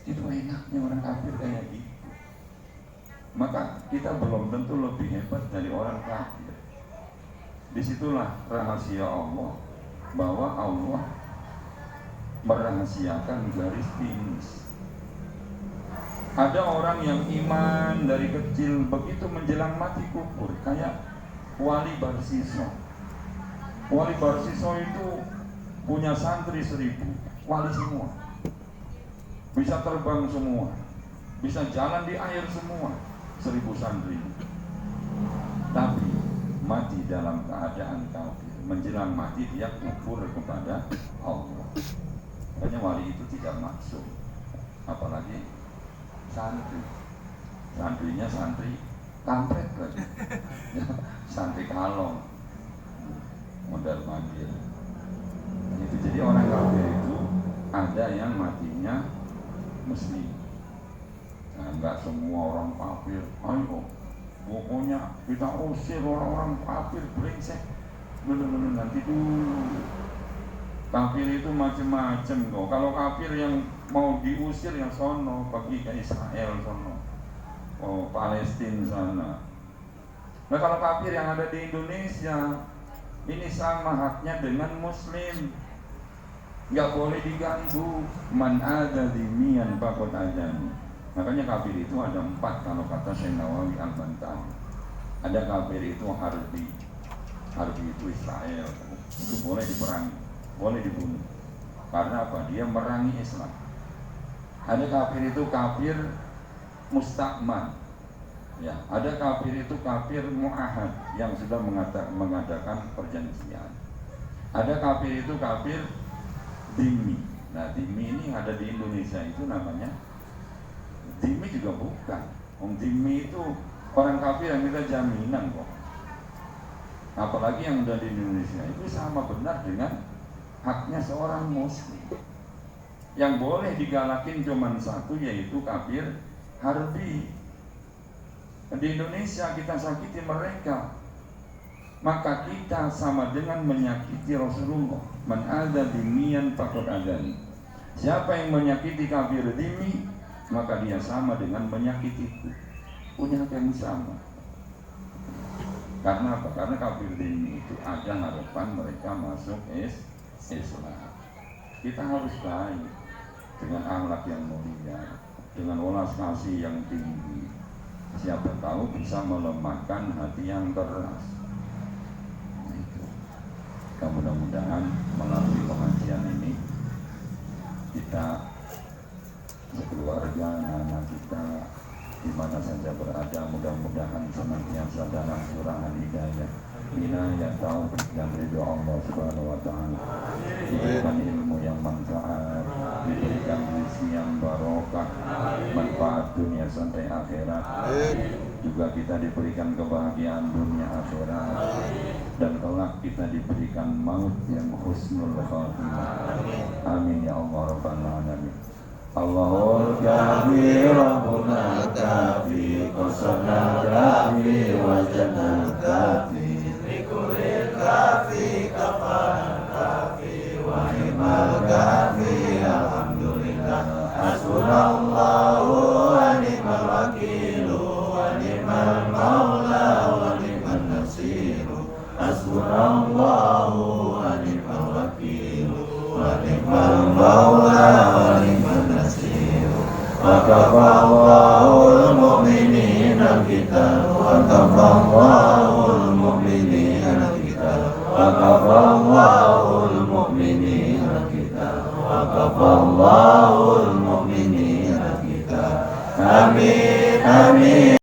Itu enaknya orang kafir kayak gitu. Maka kita belum tentu lebih hebat dari orang kafir. Disitulah rahasia Allah, bahwa Allah merahasiakan garis finish. Ada orang yang iman dari kecil, begitu menjelang mati kufur, kayak Wali Barsiso. Wali Barsiso itu punya santri 1000, wali semua, bisa terbang semua, bisa jalan di air semua, 1000 santri. Tapi mati dalam keadaan kafir. Menjelang mati dia kufur kepada Allah. Makanya wali itu tidak maksum, apalagi santri. Santrinya santri kampret lagi. Santri kalong, modal manggil. Itu jadi orang kafir itu ada yang matinya muslim. Nah, enggak semua orang kafir, ayo pokoknya kita usir orang-orang kafir brengsek. Bener-bener nanti dulu. Kafir itu macam-macam kok. Kalau kafir yang mau diusir yang sono, pergi ke Israel sono, Palestina sana. Nah kalau kafir yang ada di Indonesia, ini sama haknya dengan Muslim, nggak boleh diganggu. Man ada dimian bakot adan. Makanya kafir itu ada 4 kalau kata Syekh Nawawi Al-Bantani. Ada kafir itu harbi itu Israel, itu boleh diperangi, boleh dibunuh. Karena apa? Dia merangi Islam. Ada kafir itu kafir mustakman. Ya, ada kafir itu kafir mu'ahad yang sudah mengadakan perjanjian. Ada kafir itu kafir dhimmi. Nah, dhimmi ini ada di Indonesia itu namanya dhimmi juga bukan. Dhimmi itu orang kafir yang minta jaminan kok. Apalagi yang udah di Indonesia itu sama benar dengan haknya seorang muslim. Yang boleh digalakin cuma satu, yaitu kafir harbi. Di Indonesia kita sakiti mereka, maka kita sama dengan menyakiti Rasulullah. Man ada dimian fakot adan. Siapa yang menyakiti kafir dimi, maka dia sama dengan menyakitiku. Punya hak yang sama. Karena apa? Karena kafir dini itu ada harapan mereka masuk Islam. Kita harus baik dengan akhlak yang mulia, dengan welas kasih yang tinggi. Siapa tahu bisa melemahkan hati yang keras. Itu. Mudah-mudahan melalui pengajian ini kita sekeluarga, anak-anak kita di mana saja berada, mudah-mudahan senantiasa dalam curahan hidayah, inayah, taufik dan ridho Allah Subhanahu wa taala. Diberikan ilmu yang manfaat, diberikan rezeki yang barokah, manfaat dunia sampai akhirat. Juga kita diberikan kebahagiaan dunia akhirat, dan kelak kita diberikan maut yang husnul khatimah. Amin ya Allah rabbal alamin. Allahul kafi Rabbuna kafi qasana kafi wajana kafi likulil kafi kafana kafi wa ni'mal kafi alhamdulillah hasbunallahu wa ni'mal wakilu wa ni'mal maula wa ni'mal nasiru hasbunallahu wa ni'mal wakilu wa ni'mal maula wa ni'mal wa kafallahul mu'minina al-qital wa kafallahul mu'minina al-qital wa